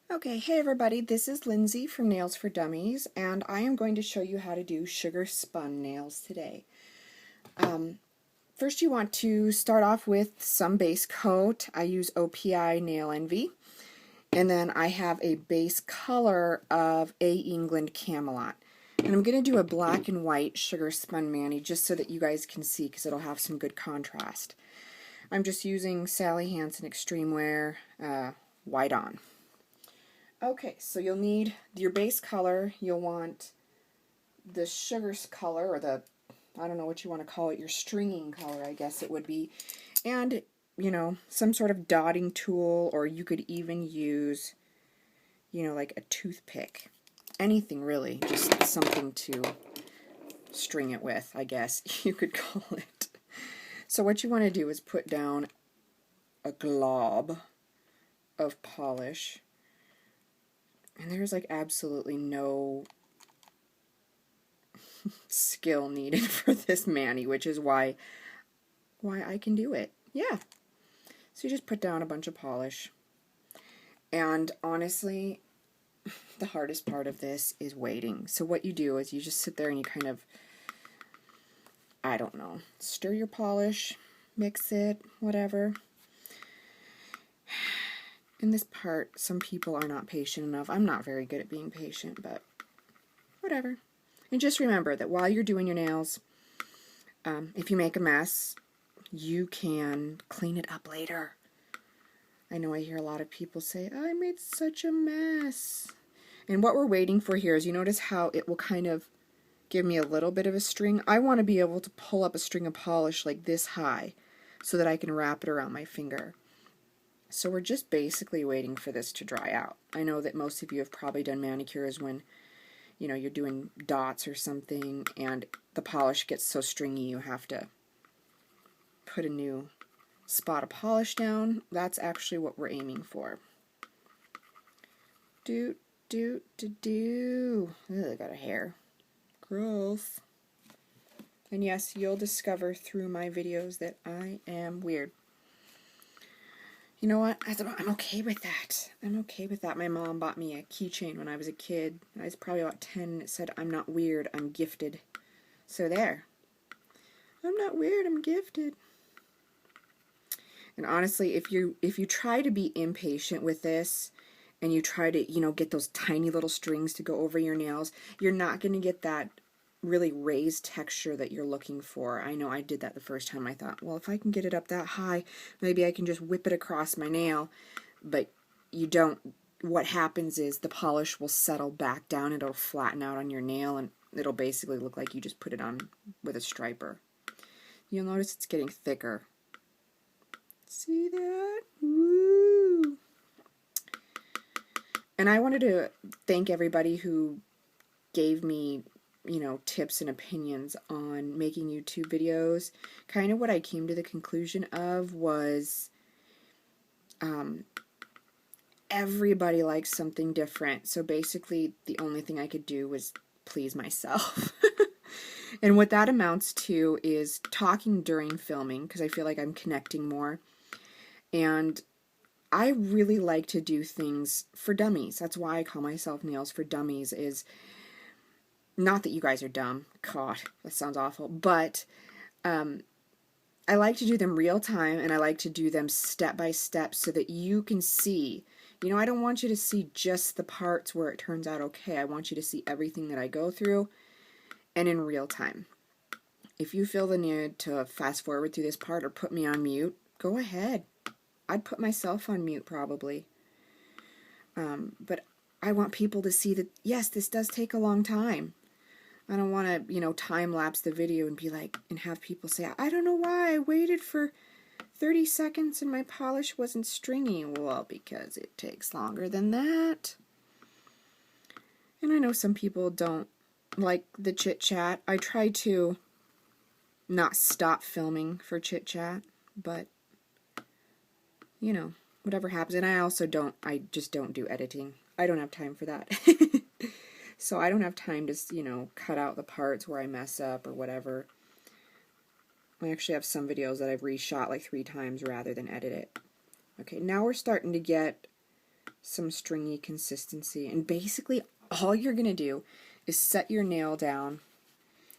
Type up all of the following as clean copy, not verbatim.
Okay, hey everybody, this is Lindsay from Nails for Dummies, and I am going to show you how to do sugar spun nails today. First you want to start off with some base coat. I use OPI Nail Envy, and then I have a base color of A. England Camelot. And I'm going to do a black and white sugar spun mani just so that you guys can see, because it'll have some good contrast. I'm just using Sally Hansen Extreme Wear White On. Okay, so you'll need your base color. You'll want the sugar color, or the, I don't know what you want to call it, your stringing color, I guess it would be. And, you know, some sort of dotting tool, or you could even use, you know, like a toothpick. Anything really, just something to string it with, I guess you could call it. So what you want to do is put down a glob of polish. And there's like absolutely no skill needed for this mani, which is why I can do it. Yeah. So you just put down a bunch of polish. And honestly, the hardest part of this is waiting. So what you do is you just sit there and you kind of, I don't know, stir your polish, mix it, whatever. In this part, some people are not patient enough. I'm not very good at being patient, but whatever. And just remember that while you're doing your nails, if you make a mess, you can clean it up later. I know I hear a lot of people say, I made such a mess. And what we're waiting for here is, you notice how it will kind of give me a little bit of a string. I want to be able to pull up a string of polish like this high so that I can wrap it around my finger. So we're just basically waiting for this to dry out. I know that most of you have probably done manicures when, you know, you're doing dots or something and the polish gets so stringy you have to put a new spot of polish down. That's actually what we're aiming for. Ugh, I got a hair. Gross. And yes, you'll discover through my videos that I am weird. You know what? I'm okay with that. I'm okay with that. My mom bought me a keychain when I was a kid. I was probably about 10, and it said, I'm not weird, I'm gifted. So there. I'm not weird, I'm gifted. And honestly, if you try to be impatient with this, and you try to, you know, get those tiny little strings to go over your nails, you're not going to get that really raised texture that you're looking for. I know I did that the first time. I thought, well, if I can get it up that high, maybe I can just whip it across my nail. But you don't. What happens is the polish will settle back down, it'll flatten out on your nail, and it'll basically look like you just put it on with a striper. You'll notice it's getting thicker. See that? Woo! And I wanted to thank everybody who gave me, you know, tips and opinions on making YouTube videos. Kind of what I came to the conclusion of was everybody likes something different. So basically the only thing I could do was please myself. And what that amounts to is talking during filming, because I feel like I'm connecting more. And I really like to do things for dummies. That's why I call myself Nails for Dummies. Is not that you guys are dumb. God, that sounds awful. But I like to do them real time, and I like to do them step by step so that you can see. You know, I don't want you to see just the parts where it turns out okay. I want you to see everything that I go through, and in real time. If you feel the need to fast forward through this part or put me on mute, go ahead. I'd put myself on mute probably. But I want people to see that, yes, this does take a long time. I don't want to, you know, time-lapse the video and be like, and have people say, I don't know why I waited for 30 seconds and my polish wasn't stringy. Well, because it takes longer than that. And I know some people don't like the chit-chat. I try to not stop filming for chit-chat, but you know, whatever happens. And I just don't do editing. I don't have time for that. So I don't have time to, you know, cut out the parts where I mess up or whatever. I actually have some videos that I've reshot like 3 times rather than edit it. Okay, now we're starting to get some stringy consistency. And basically all you're going to do is set your nail down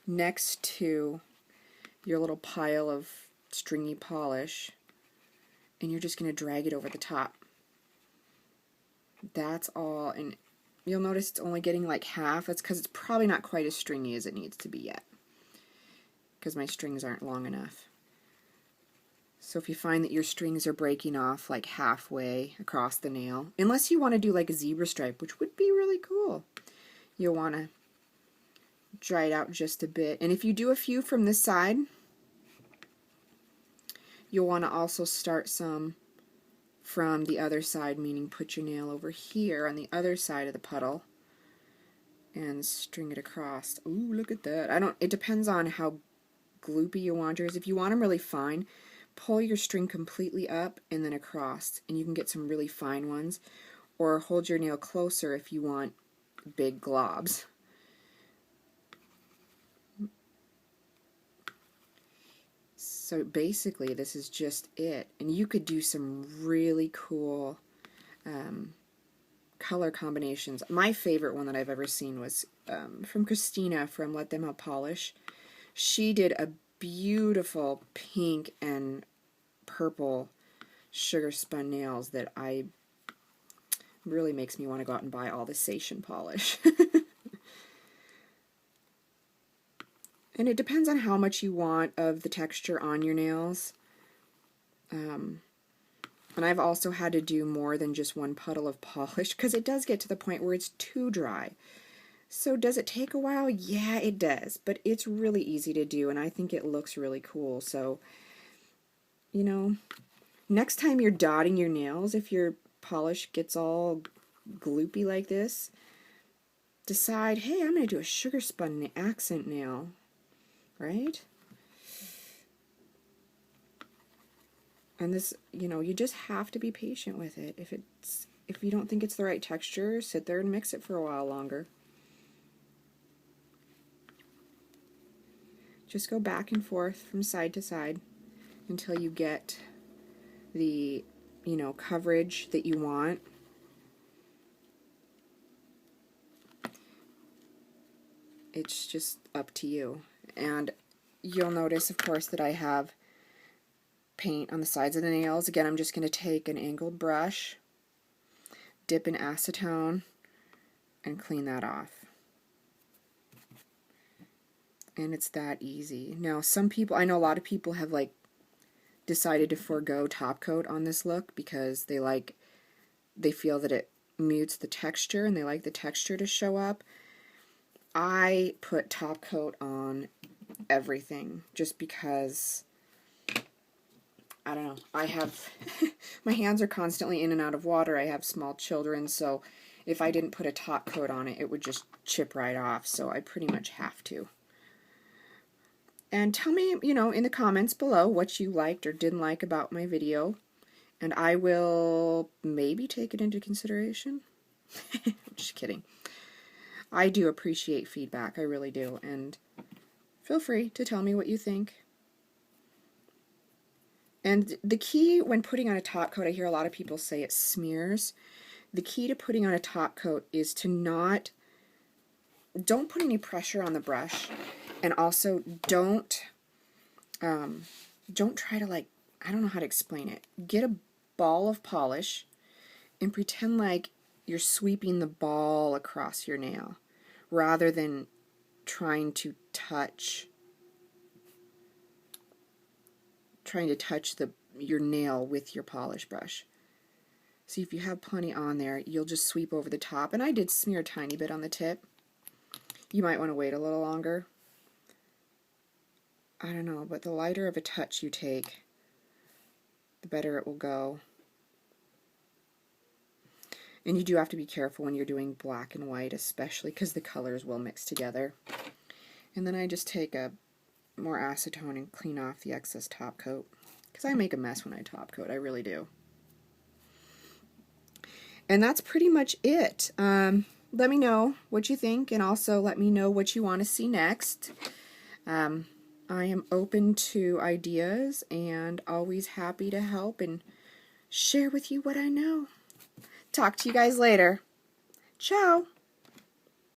next to your little pile of stringy polish, and you're just going to drag it over the top. That's all. And you'll notice it's only getting like half. That's because it's probably not quite as stringy as it needs to be yet, because my strings aren't long enough. So if you find that your strings are breaking off like halfway across the nail, unless you want to do like a zebra stripe, which would be really cool, you'll want to dry it out just a bit. And if you do a few from this side, you'll want to also start some from the other side, meaning put your nail over here on the other side of the puddle and string it across. Ooh, look at that. It depends on how gloopy you want yours. If you want them really fine, pull your string completely up and then across, and you can get some really fine ones. Or hold your nail closer if you want big globs. So basically this is just it. And you could do some really cool color combinations. My favorite one that I've ever seen was from Christina from Let Them Have Polish. She did a beautiful pink and purple sugar spun nails that really makes me want to go out and buy all the Sation polish. And it depends on how much you want of the texture on your nails. And I've also had to do more than just one puddle of polish, because it does get to the point where it's too dry. So does it take a while? Yeah, it does. But it's really easy to do, and I think it looks really cool. So, you know, next time you're dotting your nails, if your polish gets all gloopy like this, decide, hey, I'm going to do a sugar spun accent nail. Right? And this, you know, you just have to be patient with it. If you don't think it's the right texture, sit there and mix it for a while longer. Just go back and forth from side to side until you get the, you know, coverage that you want. It's just up to you. And you'll notice, of course, that I have paint on the sides of the nails. Again, I'm just going to take an angled brush, dip in acetone, and clean that off. And it's that easy. Now, I know a lot of people have like decided to forego top coat on this look because they feel that it mutes the texture and they like the texture to show up. I put top coat on everything just because, I don't know, I have my hands are constantly in and out of water. I have small children, so if I didn't put a top coat on it, it would just chip right off, so I pretty much have to. And tell me, you know, in the comments below what you liked or didn't like about my video, and I will maybe take it into consideration. I'm just kidding. I do appreciate feedback, I really do, and feel free to tell me what you think. And the key when putting on a top coat, I hear a lot of people say it smears. The key to putting on a top coat is to don't put any pressure on the brush, and also don't try to, like, I don't know how to explain it. Get a ball of polish and pretend like you're sweeping the ball across your nail rather than trying to touch your nail with your polish brush. See, if you have plenty on there, you'll just sweep over the top. And I did smear a tiny bit on the tip. You might want to wait a little longer. I don't know, but the lighter of a touch you take, the better it will go. And you do have to be careful when you're doing black and white, especially because the colors will mix together. And then I just take more acetone and clean off the excess top coat, because I make a mess when I top coat, I really do. And that's pretty much it. Let me know what you think, and also let me know what you want to see next. I am open to ideas and always happy to help and share with you what I know. Talk to you guys later. Ciao.